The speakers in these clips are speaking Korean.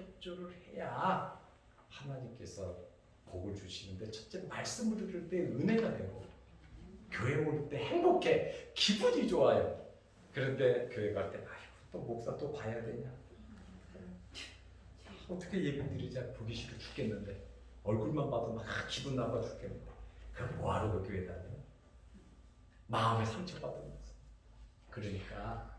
협조를 해야 하나님께서 복을 주시는데, 첫째 말씀을 들을 때 은혜가 되고 교회 올 때 행복해, 기분이 좋아요. 그런데 교회 갈 때 아이고 또 목사 또 봐야 되냐, 어떻게 예배 드리자, 보기 싫어 죽겠는데, 얼굴만 봐도 막 기분 나빠 죽겠는데, 그럼 뭐하러 그 교회 다녀? 마음에 상처받으면서. 그러니까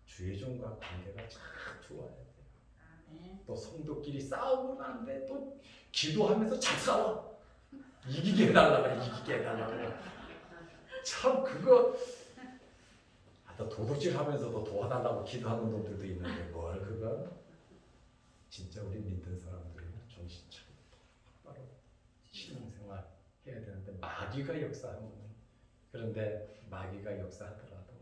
주의 종과 관계가 참 좋아야 돼요. 또 성도끼리 싸우면 안 돼. 또 기도하면서 잘 싸워. 이기게 해달라고 그래, 이기게 해달라고. 참 그거 또 도둑질하면서도 도와달라고 기도하는 놈들도 있는데 뭘 그거. 진짜 우리 믿는 사람들은 정신 차리고 바로 신앙생활 해야 되는데, 마귀가 역사하는, 그런데 마귀가 역사하더라도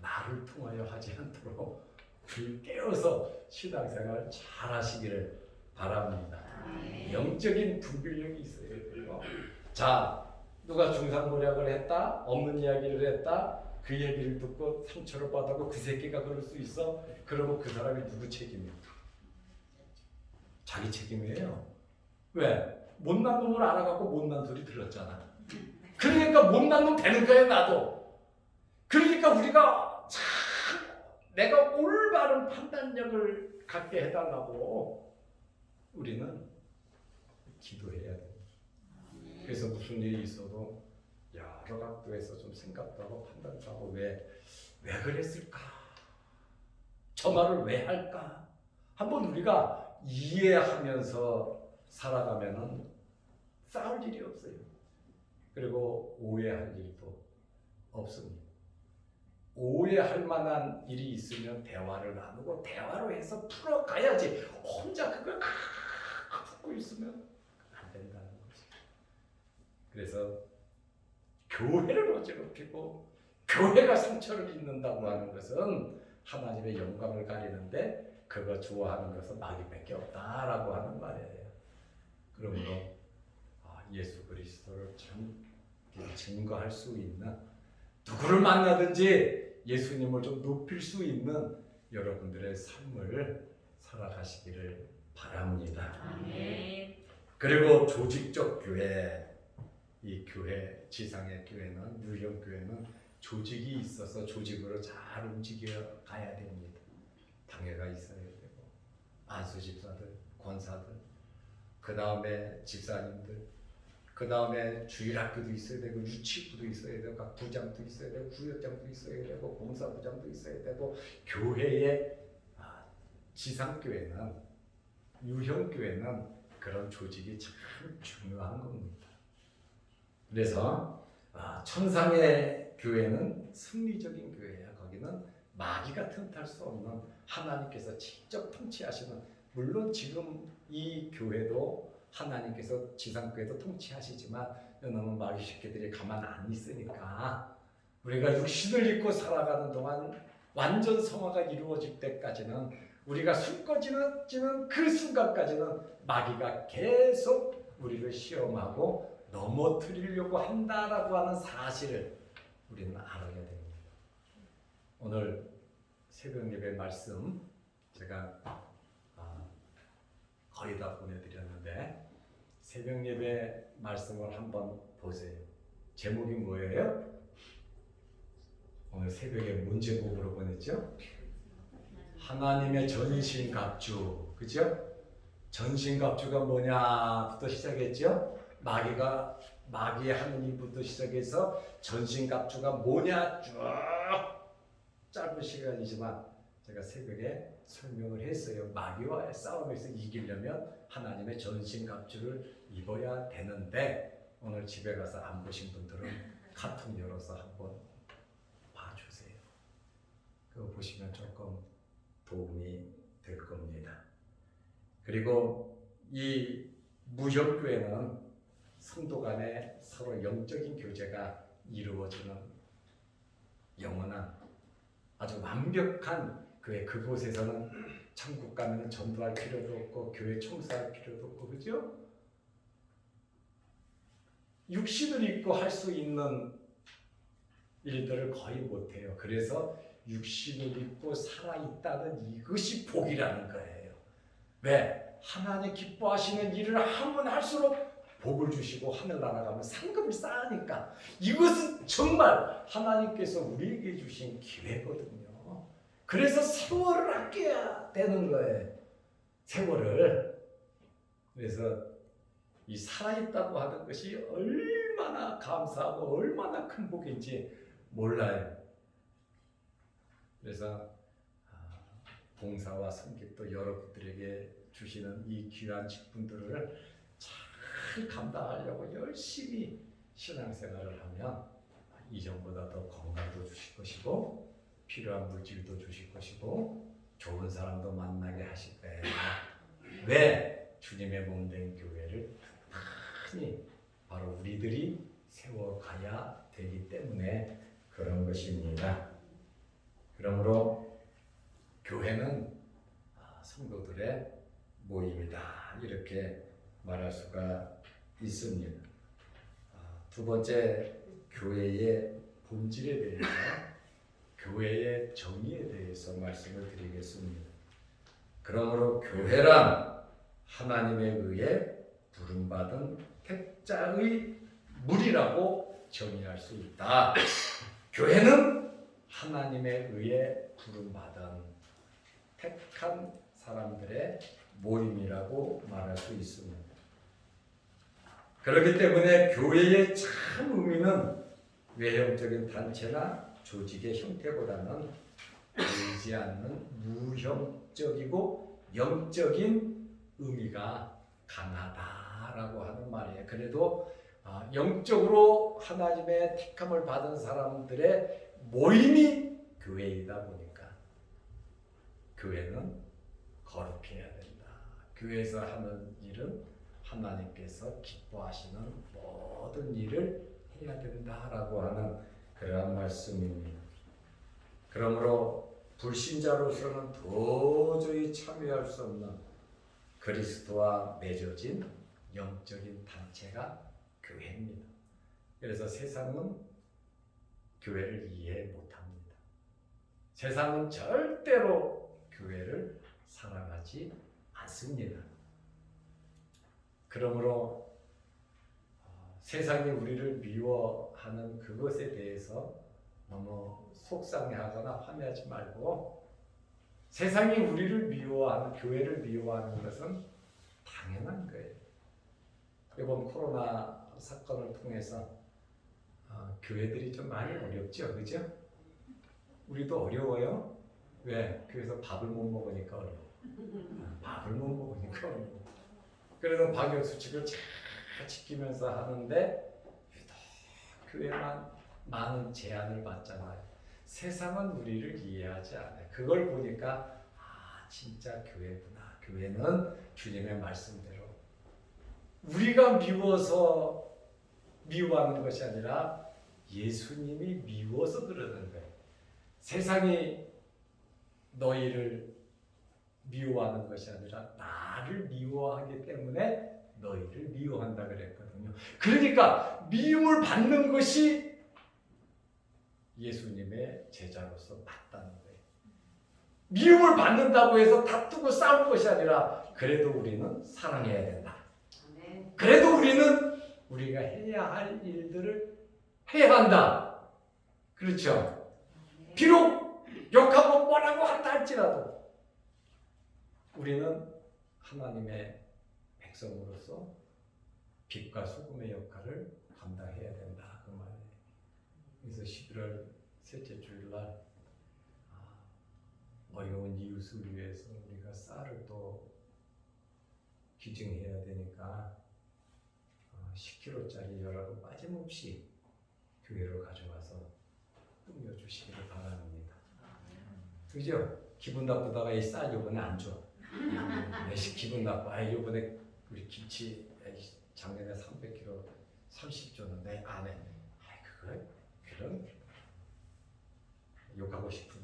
나를 통하여 하지 않도록 불 깨워서 신앙생활 잘 하시기를 바랍니다. 영적인 분별력이 있어야 돼요. 자, 누가 중상모략을 했다, 없는 이야기를 했다, 그 얘기를 듣고 상처를 받아고 그 새끼가 그럴 수 있어? 그러면 그 사람이 누구 책임이야? 자기 책임이에요. 왜? 못난 놈을 알아갖고 못난 소리 들었잖아. 그러니까 못난 놈 되는 거예요, 나도. 그러니까 우리가 참 내가 올바른 판단력을 갖게 해달라고 우리는 기도해야 돼요. 그래서 무슨 일이 있어도 여러 각도에서 좀 생각도 하고 판단도 하고, 왜 그랬을까? 저 말을 왜 할까? 한번 우리가 이해하면서 살아가면은 싸울 일이 없어요. 그리고 오해할 일도 없습니다. 오해할 만한 일이 있으면 대화를 나누고 대화로 해서 풀어가야지, 혼자 그걸 품고 있으면 안 된다는 거지. 그래서 교회를 어지럽히고 교회가 상처를 입는다고 하는 것은 하나님의 영광을 가리는데, 그거 좋아하는 것은 마귀밖에 없다라고 하는 말이에요. 그러므로 예수 그리스도를 증거할 수 있는, 누구를 만나든지 예수님을 좀 높일 수 있는 여러분들의 삶을 살아가시기를 바랍니다. 아멘. 그리고 조직적 교회, 이 교회, 지상의 교회는, 유형 교회는 조직이 있어서 조직으로 잘 움직여 가야 됩니다. 당회가 있어야 되고, 안수 집사들, 권사들, 그 다음에 집사님들, 그 다음에 주일학교도 있어야 되고, 유치부도 있어야 되고, 각 부장도 있어야 되고, 구역장도 있어야 되고, 봉사부장도 있어야 되고, 교회의 지상교회는, 유형교회는 그런 조직이 참 중요한 겁니다. 그래서 천상의 교회는 승리적인 교회야. 거기는 마귀가 틈탈 수 없는, 하나님께서 직접 통치하시는, 물론 지금 이 교회도 하나님께서 지상교회도 통치하시지만 이놈의 마귀 새끼들이 가만 안 있으니까, 우리가 육신을 입고 살아가는 동안 완전 성화가 이루어질 때까지는, 우리가 숨 꺼지는 그 순간까지는 마귀가 계속 우리를 시험하고 넘어뜨리려고 한다라고 하는 사실을 우리는 알아야 됩니다. 오늘 새벽 예배 말씀 제가 거의 다 보내드렸는데, 새벽 예배 말씀을 한번 보세요. 제목이 뭐예요? 오늘 새벽에 뭔 제목으로 보냈죠? 하나님의 전신갑주, 그죠? 전신갑주가 뭐냐부터 시작했죠? 마귀의 하는 일부터 시작해서 전신갑주가 뭐냐 쭉 짧은 시간이지만 제가 새벽에 설명을 했어요. 마귀와의 싸움에서 이기려면 하나님의 전신갑주를 입어야 되는데, 오늘 집에 가서 안 보신 분들은 카톡 열어서 한번 봐주세요. 그거 보시면 조금 도움이 될 겁니다. 그리고 이 무형교회는 성도 간에 서로 영적인 교제가 이루어지는 영원한 아주 완벽한 교회, 그곳에서는 천국 가면 전도할 필요도 없고 교회 총사할 필요도 없고, 그죠? 육신을 입고 할 수 있는 일들을 거의 못해요. 그래서 육신을 입고 살아있다는 이것이 복이라는 거예요. 왜? 하나님 기뻐하시는 일을 하면 할수록 복을 주시고 하늘나라 가면 상급을 쌓으니까. 이것은 정말 하나님께서 우리에게 주신 기회거든요. 그래서 세월을 아껴야 되는 거예요. 세월을. 그래서 이 살아있다고 하는 것이 얼마나 감사하고 얼마나 큰 복인지 몰라요. 그래서 봉사와 섬김도 여러분들에게 주시는 이 귀한 직분들을 잘 감당하려고 열심히 신앙생활을 하면 이전보다 더 건강도 주실 것이고 필요한 물질도 주실 것이고 좋은 사람도 만나게 하실 거예요. 왜? 주님의 몸된 교회를 많이 바로 우리들이 세워가야 되기 때문에 그런 것입니다. 그러므로 교회는 성도들의 모임이다, 이렇게 말할 수가 있습니다. 두 번째, 교회의 본질에 대해서, 교회의 정의에 대해서 말씀을 드리겠습니다. 그러므로 교회란 하나님에 의해 부름받은 택자의 무리라고 정의할 수 있다. 교회는 하나님에 의해 부름받은 택한 사람들의 모임이라고 말할 수 있습니다. 그렇기 때문에 교회의 참 의미는 외형적인 단체나 조직의 형태보다는 보이지 않는 무형적이고 영적인 의미가 강하다라고 하는 말이에요. 그래도 영적으로 하나님의 택함을 받은 사람들의 모임이 교회이다 보니까 교회는 거룩해야 된다. 교회에서 하는 일은 하나님께서 기뻐하시는 모든 일을 해야 된다라고 하는 그러한 말씀입니다. 그러므로 불신자로서는 도저히 참여할 수 없는 그리스도와 맺어진 영적인 단체가 교회입니다. 그래서 세상은 교회를 이해 못합니다. 세상은 절대로 교회를 사랑하지 않습니다. 그러므로 세상이 우리를 미워하는 그것에 대해서 너무 속상해하거나 화내지 말고, 세상이 우리를 미워하는, 교회를 미워하는 것은 당연한 거예요. 이번 코로나 사건을 통해서 교회들이 좀 많이 어렵죠, 그죠? 우리도 어려워요. 왜? 교회에서 밥을 못 먹으니까 어려워. 밥을 못 먹으니까 어려워. 그래서 방역 수칙을 잘 지키면서 하는데 유독 교회만 많은 제한을 받잖아요. 세상은 우리를 이해하지 않아요. 그걸 보니까 진짜 교회구나. 교회는 주님의 말씀대로 우리가 미워서 미워하는 것이 아니라 예수님이 미워서 그러는 거예요. 세상이 너희를 미워하는 것이 아니라 나를 미워하기 때문에 너희를 미워한다 그랬거든요. 그러니까 미움을 받는 것이 예수님의 제자로서 맞다는 거예요. 미움을 받는다고 해서 다투고 싸울 것이 아니라 그래도 우리는 사랑해야 된다. 그래도 우리는 우리가 해야 할 일들을 해야 한다. 그렇죠? 비록 욕하고 뭐라고 한다 할지라도 우리는 하나님의 백성으로서 빛과 소금의 역할을 감당해야 된다, 그 말이에요. 그래서 11월 셋째 주일날 어려운 이웃을 위해서 우리가 쌀을 또 기증해야 되니까 10kg짜리 열하고 빠짐없이 교회로 가져와서 뿌려주시기를 바랍니다. 그죠? 기분 나쁘다가 이 쌀 요번에 안 줘. 기분 나빠. 요번에 우리 김치 작년에 300kg 30 줬는데 안 해. 그런 욕하고 싶은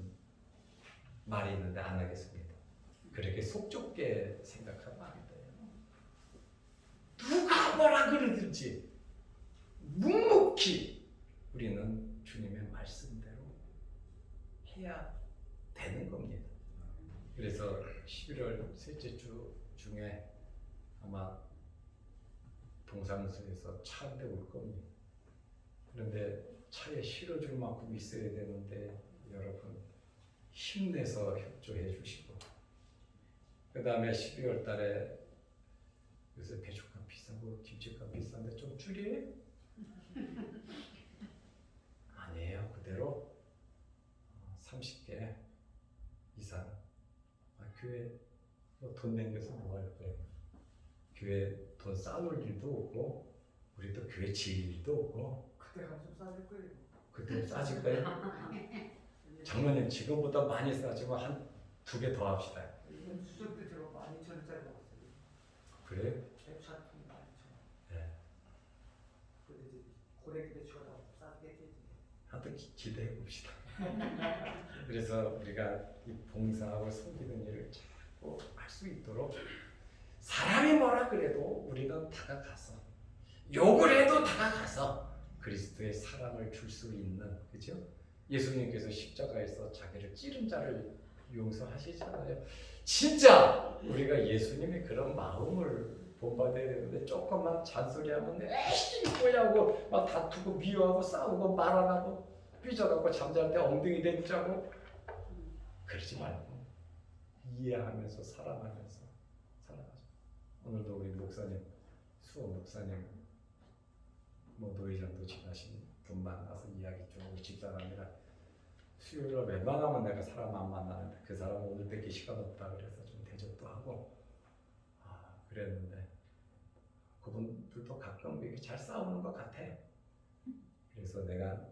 말이 있는데 안 하겠습니다. 그렇게 속 좁게 생각하면 안 돼요. 누가 뭐라 그러든지 묵묵히 우리는 주님의 말씀대로 해야 되는 겁니다. 그래서 11월 셋째 주 주 중에 아마 동사무소에서 차 한 대 올 겁니다. 그런데 차에 실어줄 만큼 있어야 되는데 여러분 힘내서 협조해 주시고, 그 다음에 12월 달에 요새 배추값 비싸고 김치값 비싼데 좀 줄이래? 아니에요. 그대로 30개 이상. 교회 돈 남겨서 뭐 할 거예요? 교회 돈 쌓을 일도 없고 우리도 교회 지을 일도 없고. 그때 가면 좀 싸질 거예요. 그때 싸질 거예요? 장로님 지금보다 많이 싸지만 한 2개 더 합시다. 이번 추석 때 제가 12,000원짜리 먹었어요. 그래요? 배추 한 통에 12,000원. 네. 근데 이제 고래기 배추가 나오고 싸겠지. 하여튼 기대해 봅시다. 그래서 우리가 이 봉사하고 섬기는 일을 자꾸 할 수 있도록, 사람이 뭐라 그래도 우리는 다가가서, 욕을 해도 다가가서 그리스도의 사랑을 줄 수 있는, 그죠? 예수님께서 십자가에서 자기를 찌른 자를 용서하시잖아요. 진짜 우리가 예수님의 그런 마음을 본받아야 되는데, 조금만 잔소리하면 에이 뭐야 하고 막 다투고 미워하고 싸우고 말 안 하고 삐져갖고 잠잘 때 엉덩이 대자고, 그러지 말고 이해하면서 사랑하면서 살아가죠. 오늘도 우리 목사님, 수호 목사님, 노회장도 지나신 분 만나서 이야기 좀, 우리 집사람이랑 수요일날 웬만하면 내가 사람 안 만나는데 그 사람 오늘 뵙기 시간 없다 그래서 좀 대접도 하고 그랬는데, 그분들도 가끔 이렇게 잘 싸우는 것 같아. 그래서 내가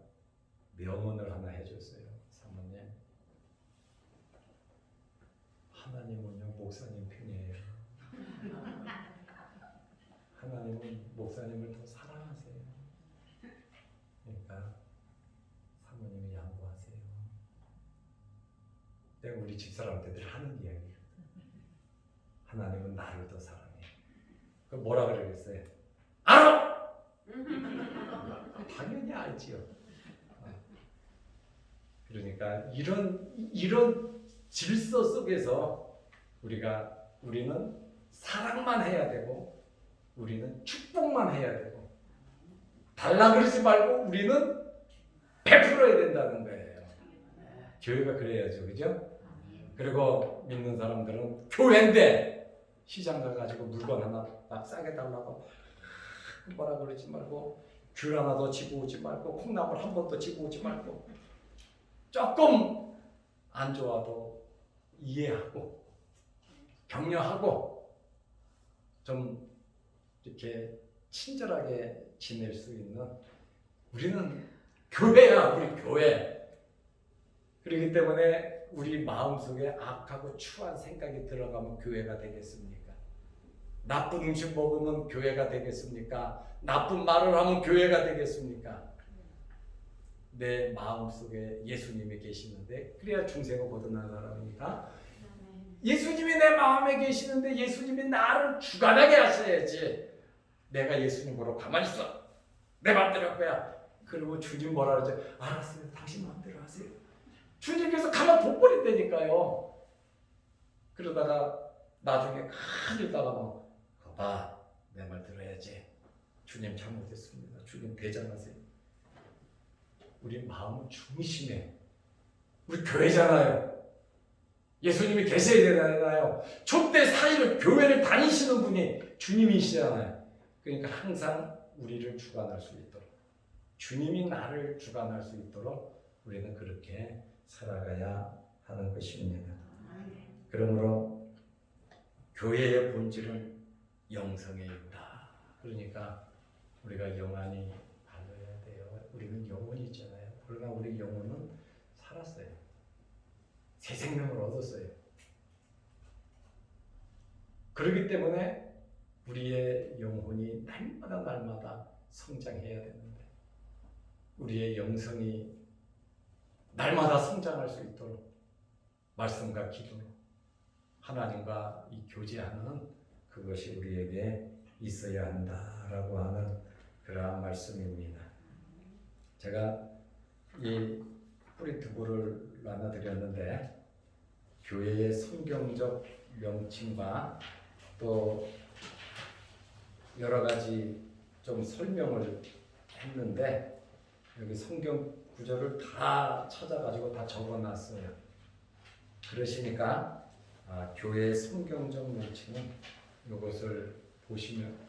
명언을 하나 해줬어요. 사모님, 하나님은요 목사님 편이에요. 하나님은 목사님을 더 사랑하세요. 그러니까 사모님이 양보하세요. 내가 우리 집사람들 하는 이야기예요. 하나님은 나를 더 사랑해. 그 뭐라 그러겠어요? 알아! 당연히 알지요. 그러니까 이런 질서 속에서 우리는 사랑만 해야 되고, 우리는 축복만 해야 되고, 달라 그러지 말고 우리는 베풀어야 된다는 거예요. 교회가 그래야죠, 그죠? 그리고 믿는 사람들은 교회인데 시장 가가지고 물건 하나 막 싸게 달라고 뭐라 그러지 말고, 귤 하나 더 지고 오지 말고, 콩나물 한 번 더 지고 오지 말고, 조금 안 좋아도 이해하고 격려하고 좀 이렇게 친절하게 지낼 수 있는, 우리는 교회야, 우리 교회. 그렇기 때문에 우리 마음속에 악하고 추한 생각이 들어가면 교회가 되겠습니까? 나쁜 음식 먹으면 교회가 되겠습니까? 나쁜 말을 하면 교회가 되겠습니까? 내 마음속에 예수님이 계시는데, 그래야 중생을 거듭나는 사람이니까, 예수님이 내 마음에 계시는데 예수님이 나를 주관하게 하셔야지. 내가 예수님 보러 가만히 있어, 내 맘대로 할 거야. 그리고 주님 뭐라 그러죠? 알았어요, 당신 마음대로 하세요. 주님께서 가만 둬버린다니까요. 그러다가 나중에 가만히 있다가 봐, 내 말 들어야지. 주님 잘못했습니다. 주님 대장하세요. 우리 마음 중심에, 우리 교회잖아요. 예수님이 계셔야 되잖아요. 촛대 사이를 교회를 다니시는 분이 주님이시잖아요. 그러니까 항상 우리를 주관할 수 있도록, 주님이 나를 주관할 수 있도록 우리는 그렇게 살아가야 하는 것입니다. 그러므로 교회의 본질은 영성에 있다. 그러니까 우리가 영안이 바르야 돼요. 우리는 영혼이 있잖아요. 그러나 우리 영혼은 살았어요. 새 생명을 얻었어요. 그렇기 때문에 우리의 영혼이 날마다 성장해야 되는데, 우리의 영성이 날마다 성장할 수 있도록 말씀과 기도로 하나님과 이 교제하는 그것이 우리에게 있어야 한다라고 하는 그러한 말씀입니다. 제가 이 프린트볼을 나눠드렸는데, 교회의 성경적 명칭과 또 여러 가지 좀 설명을 했는데 여기 성경 구절을 다 찾아가지고 다 적어놨어요. 그러시니까 교회의 성경적 명칭은 이것을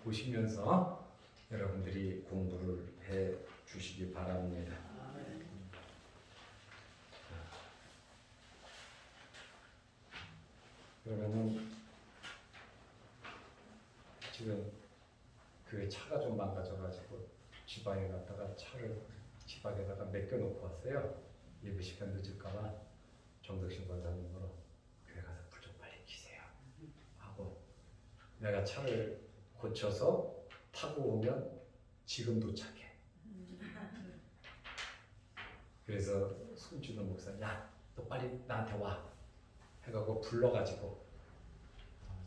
보시면서 여러분들이 공부를 해 주시기 바랍니다. 그러면은 지금 그 차가 좀 망가져가지고 지방에 갔다가 차를 지방에다가 맡겨놓고 왔어요. 예배 시간 늦을까봐 정덕신 권사님으로 교회 가서 불 좀 빨리 켜세요 하고 내가 차를 고쳐서 타고 오면 지금 도착해. 그래서 손준호 목사, 야, 너 빨리 나한테 와 해가지고 불러가지고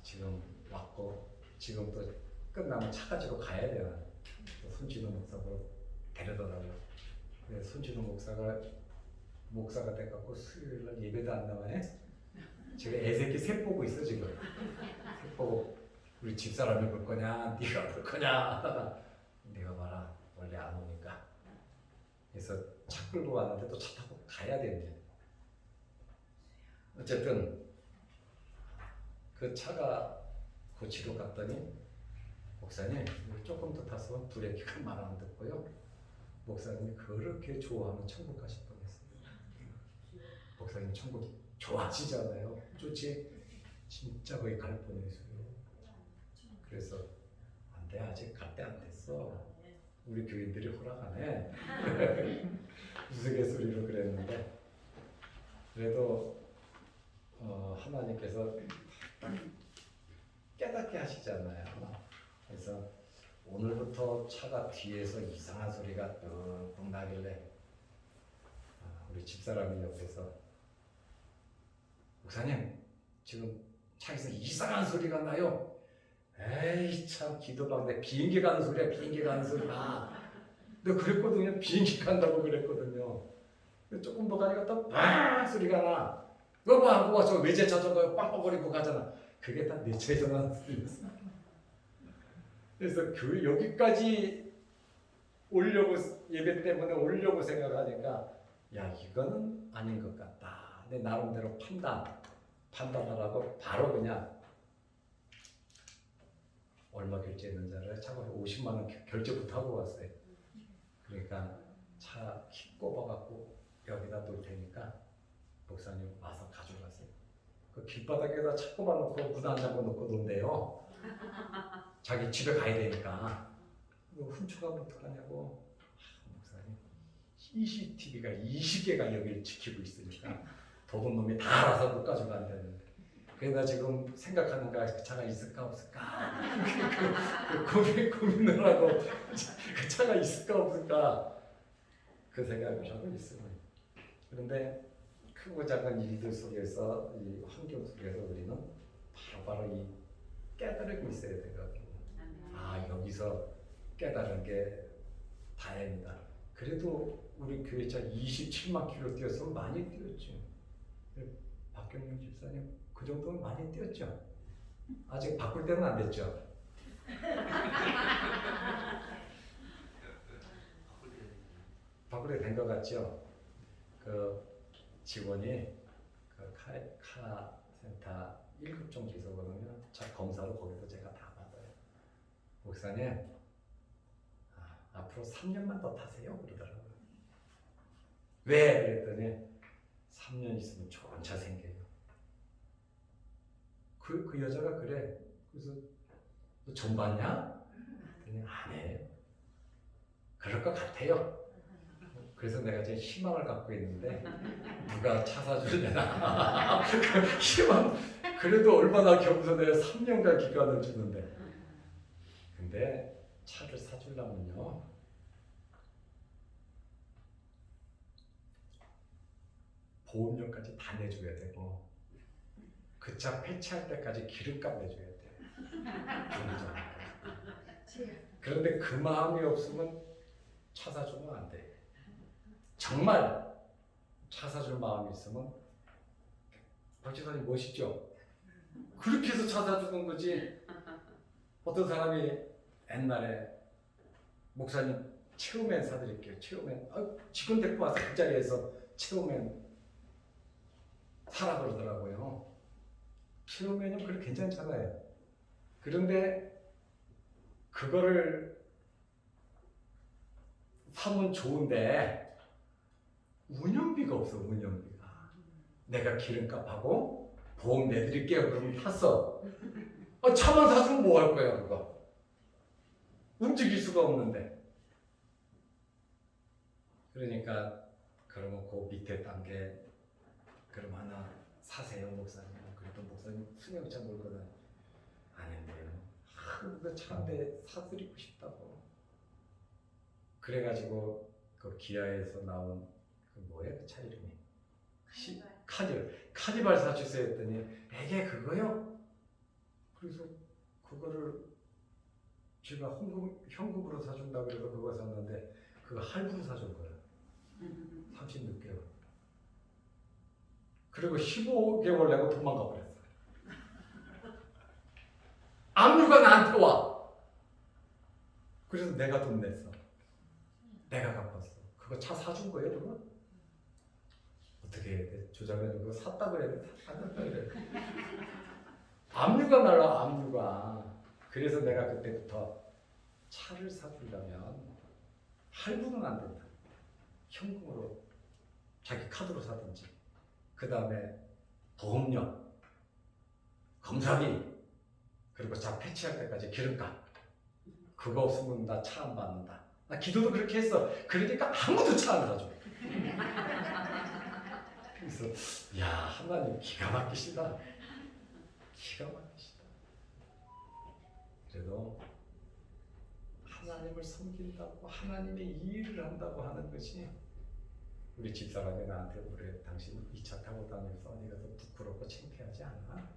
지금 왔고 지금 또 끝나면 차 가지고 가야 돼요. 손준호 목사로 데려더라고요. 그래서 손준호 목사가 돼갖고 수요일날 예배도 안 나와요. 제가 애새끼 셋 보고 있어 지금. 셋 보고 우리 집사람이 볼 거냐, 네가 볼 거냐 하다가 내가 봐라 원래 안 오니까. 그래서 차 끌고 왔는데 또 차 타고 가야 되는데. 어쨌든 그 차가 고치러 갔더니 목사님 조금 더 탔으면 브레이크가 말 안 듣고요. 목사님이 그렇게 좋아하면 천국 가실 뻔했어요. 목사님 천국 좋아하시잖아요. 좋지? 진짜 거기 갈 뻔했어요. 그래서 안 돼, 아직 갈 때 안 됐어. 우리 교인들이 허락 안 해. 우스갯소리로 그랬는데 그래도 하나님께서 깨닫게 하시잖아요. 그래서 오늘부터 차가 뒤에서 이상한 소리가 뚝뚝 나길래 우리 집사람이 옆에서 목사님 지금 차에서 이상한 소리가 나요. 에이 참 기도방대 비행기 가는 소리야. 비행기 가는 소리야. 근데 그랬거든요. 비행기 간다고 그랬거든요. 조금 더 가니까 또 빵 소리가 나. 그거 봐, 저 외제차 저거 빵빵거리고 가잖아. 그게 다 내 차에서 나는 소리였어. 그래서 교회 여기까지 오려고 예배 때문에 오려고 생각하니까 야 이거는 아닌 것 같다. 내 나름대로 판단하라고 바로 그냥 얼마 결제했는지 알아요? 차가 50만 원 결제부터 하고 왔어요. 그러니까 차 키 꼽아갖고 여기다 놓을 테니까 목사님 와서 가져가세요. 그 길바닥에다 차 꼽아놓고 문 안 잠궈 놓고 논대요. 자기 집에 가야 되니까. 이거 훔쳐가면 어떡하냐고. 목사님 CCTV가 20개가 여기를 지키고 있으니까 더군 놈이 다 알아서 못 가져간다는. 그래서 지금 생각하는 거야. 그 차가 있을까 없을까. 고민을 하고 그 차가 있을까 없을까 그 생각을 하고 있어요. 그런데 크고 작은 일들 속에서 이 환경 속에서 우리는 바로 이 깨달고 있어야 되거든요. 여기서 깨달은 게 다행이다. 그래도 우리 교회차 27만 킬로 뛰었으면 많이 뛰었죠. 박경영 집사님 그 정도면 많이 뛰었죠. 아직 바꿀 때는 안 됐죠. 바꿀 때 된 것 같죠. 그 직원이 그 카 센터 1급 정지소거든요. 차 검사로 거기서 제가 다 받아요. 목사님 앞으로 3년만 더 타세요 그러더라고요. 왜? 그랬더니 3년 있으면 좋은 차 생겨요. 그 여자가 그래. 그래서 너 전 봤냐? 그랬더니 안 해요. 그럴 것 같아요. 그래서 내가 지금 희망을 갖고 있는데 누가 차 사주려나. 희망. 그래도 얼마나 겸손해요. 3년간 기간을 주는데. 근데 차를 사주려면요 보험료까지 다 내줘야 되고 그 차 폐차할 때까지 기름값 내줘야 돼요. 그런데 그 마음이 없으면 차 사주면 안 돼. 정말 차 사줄 마음이 있으면 박지사님 멋있죠? 그렇게 해서 차 사주는 거지. 어떤 사람이 옛날에 목사님 체험맨 사드릴게요. 체험맨. 직원 데리고 와서 그 자리에서 체험맨 사라 그러더라고요. 체험맨은 그렇게 괜찮잖아요. 그런데 그거를 사면 좋은데 운영비가 없어. 운영비가. 내가 기름값하고 보험 내드릴게요. 그러면 탔어. 차만 사주면 뭐 할 거야 그거. 움직일 수가 없는데. 그러니까 그러면 그 밑에 단계 그럼 하나 사세요 목사님. 그래도 목사님 승용차 몰거든. 아닌데요. 그거 차 한 대 사드리고 싶다고. 그래가지고 그 기아에서 나온 그 뭐야 그 차 이름이 카니발 사주세요 했더니 이게 그거요? 그래서 그거를 제가 현금으로 사준다 그래서 그거 샀는데 그거 할부로 사준 거야. 36개월. 그리고 15개월 내고 도망가 버렸어. 압류가 나한테 와. 그래서 내가 돈 냈어. 내가 갚았어. 그거 차 사준 거예요, 그거? 어떻게 해야 돼? 조장면 그거 샀다 그래야 돼? 샀다 그래야 돼? 압류가 날라, 압류가. 그래서 내가 그때부터 차를 사주려면 할부는 안 된다. 현금으로 자기 카드로 사든지. 그 다음에 보험료, 검사비, 그리고 차 폐치할 때까지 기름값. 그거 없으면 나 차 안 받는다. 나 기도도 그렇게 했어. 그러니까 아무도 차 안 사줘. 그래서 야 하나님 기가 막히시다. 기가 막히시다. 그래도 하나님을 섬긴다고 하나님의 일을 한다고 하는 것이 우리 집사람이 나한테 그래. 당신 이 차 타고 다니면서 네가 더 부끄럽고 창피하지 않아?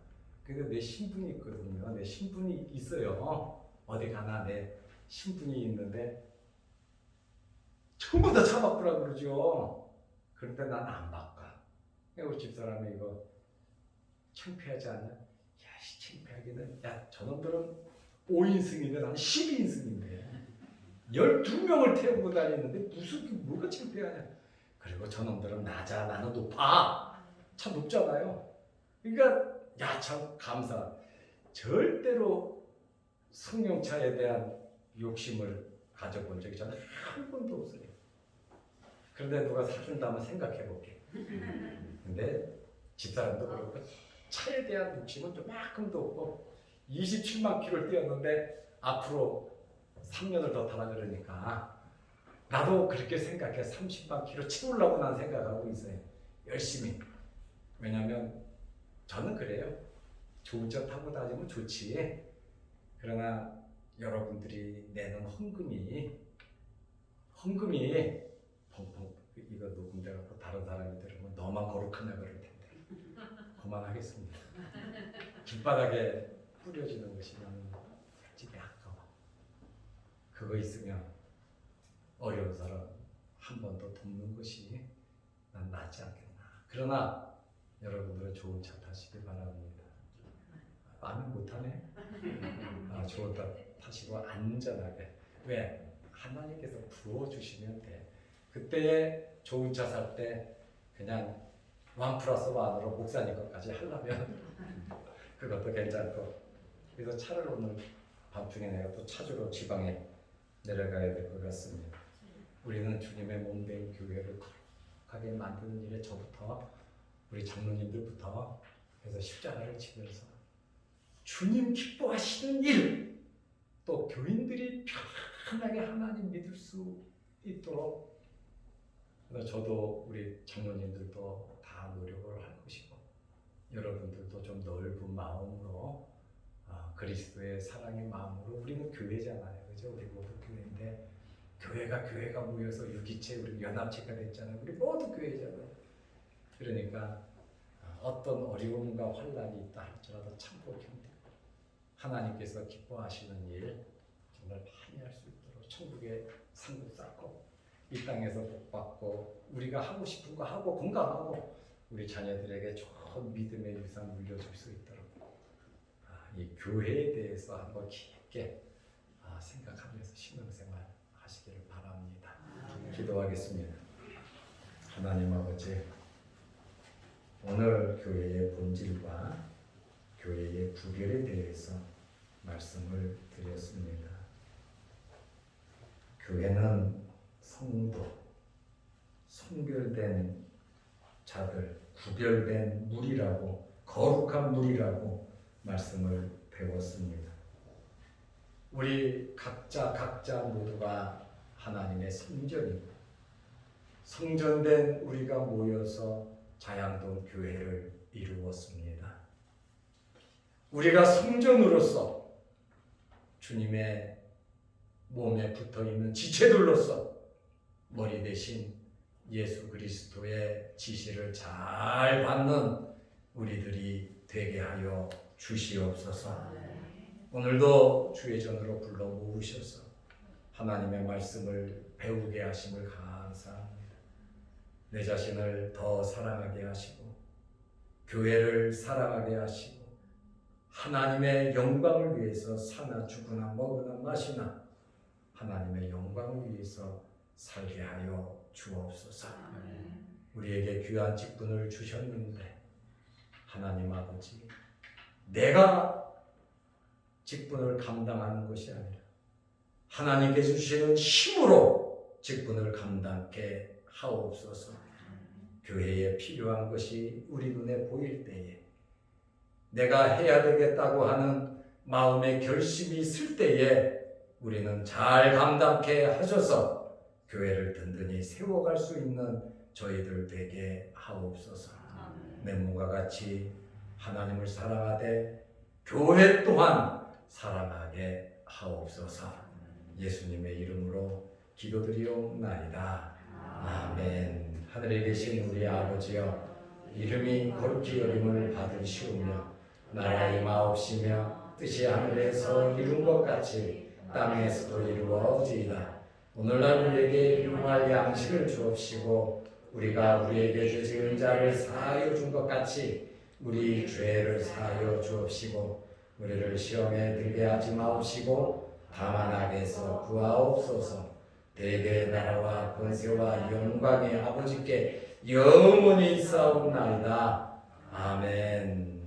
근데 내 신분이 있거든요. 내 신분이 있어요. 어디 가나 내 신분이 있는데 전부 다 차 바꾸라고 그러죠. 그런데 난 안 바꿔. 우리 집사람이 이거 창피하지 않냐? 야, 창피하기는. 야, 저놈들은 5인승인데 나는 12인승인데 12명을 태우고 다니는데 무슨 뭐가 창피하냐? 그리고 저놈들은 낮아, 나는 높아. 참 높잖아요. 그러니까 야, 참 감사. 절대로 승용차에 대한 욕심을 가져본 적이 저는 한 번도 없어요. 그런데 누가 사준다면 생각해 볼게. 근데 집사람도 그렇고 차에 대한 욕심은 좀만큼도 없고 27만 킬로를 뛰었는데 앞으로 3년을 더 타라 그러니까 나도 그렇게 생각해. 30만 킬로 채우려고 난 생각하고 있어요. 열심히. 왜냐면 저는 그래요. 좋은 차 타고 다니면 좋지. 그러나 여러분들이 내는 헌금이 펑펑 이거 녹음돼갖고 다른 사람이 들으면 너만 거룩하냐 그럴 텐데 그만하겠습니다. 길바닥에 뿌려지는 것이 나는 솔직히 아까워. 그거 있으면 어려운 사람 한 번 더 돕는 것이 난 낫지 않겠나. 그러나 여러분들은 좋은 차 타시길 바랍니다. 말은 못하네. 좋은 차 타시고 안전하게. 왜? 하나님께서 부어주시면 돼. 그때에 좋은 차 살 때 그냥 1+1으로 목사님 것까지 하려면 그것도 괜찮고. 그래서 차를 오늘 밤중에 내가 또 찾으러 지방에 내려가야 될 것 같습니다. 우리는 주님의 몸된 교회를 거룩하게 만드는 일에 저부터 우리 장로님들부터 해서 십자가를 지면서 주님 기뻐하시는 일, 또 교인들이 편하게 하나님 믿을 수 있도록 저도 우리 장로님들도 다 노력을 할 것이고 여러분들도 좀 넓은 마음으로 그리스도의 사랑의 마음으로 우리는 교회잖아요. 그죠? 우리 모두 교회인데 교회가 모여서 유기체, 우리 연합체가 됐잖아요. 우리 모두 교회잖아요. 그러니까 어떤 어려움과 환난이 있다 할지라도 참고 견디고 하나님께서 기뻐하시는 일 정말 많이 할 수 있도록 천국의 상급 쌓고 이 땅에서 복받고 우리가 하고 싶은 거 하고 건강하고 우리 자녀들에게 좋은 믿음의 유산 물려줄 수 있도록 이 교회에 대해서 한번 깊게 생각하면서 신앙생활 하시기를 바랍니다. 기도하겠습니다. 하나님 아버지, 오늘 교회의 본질과 교회의 구별에 대해서 말씀을 드렸습니다. 교회는 성도, 성별된 자들, 구별된 무리라고, 거룩한 무리라고 말씀을 배웠습니다. 우리 각자 모두가 하나님의 성전이고, 성전된 우리가 모여서 자양동 교회를 이루었습니다. 우리가 성전으로서 주님의 몸에 붙어있는 지체들로서 머리 대신 예수 그리스도의 지시를 잘 받는 우리들이 되게 하여 주시옵소서. 오늘도 주의 전으로 불러 모으셔서 하나님의 말씀을 배우게 하심을 감사합니다. 내 자신을 더 사랑하게 하시고 교회를 사랑하게 하시고 하나님의 영광을 위해서 사나 죽으나 먹으나 마시나 하나님의 영광을 위해서 살게 하여 주옵소서. 우리에게 귀한 직분을 주셨는데 하나님 아버지, 내가 직분을 감당하는 것이 아니라 하나님께 주시는 힘으로 직분을 감당케 하옵소서. 교회에 필요한 것이 우리 눈에 보일 때에, 내가 해야 되겠다고 하는 마음의 결심이 있을 때에 우리는 잘 감당케 하셔서 교회를 든든히 세워갈 수 있는 저희들 되게 하옵소서. 내 몸과 같이 하나님을 사랑하되 교회 또한 사랑하게 하옵소서. 예수님의 이름으로 기도드리옵나이다. 아멘. 하늘에 계신 우리 아버지여, 이름이 거룩히 여김을 받으시오며 나라의 임하옵시며 뜻이 하늘에서 이룬 것 같이 땅에서도 이루어지이다. 오늘날 우리에게 일용할 양식을 주옵시고 우리가 우리에게 죄 지은 자를 사하여 준 것 같이 우리 죄를 사하여 주옵시고 우리를 시험에 들게 하지 마옵시고 다만 악에서 구하옵소서. 대개의 나라와 권세와 영광의 아버지께 영원히 있사옵나이다. 아멘.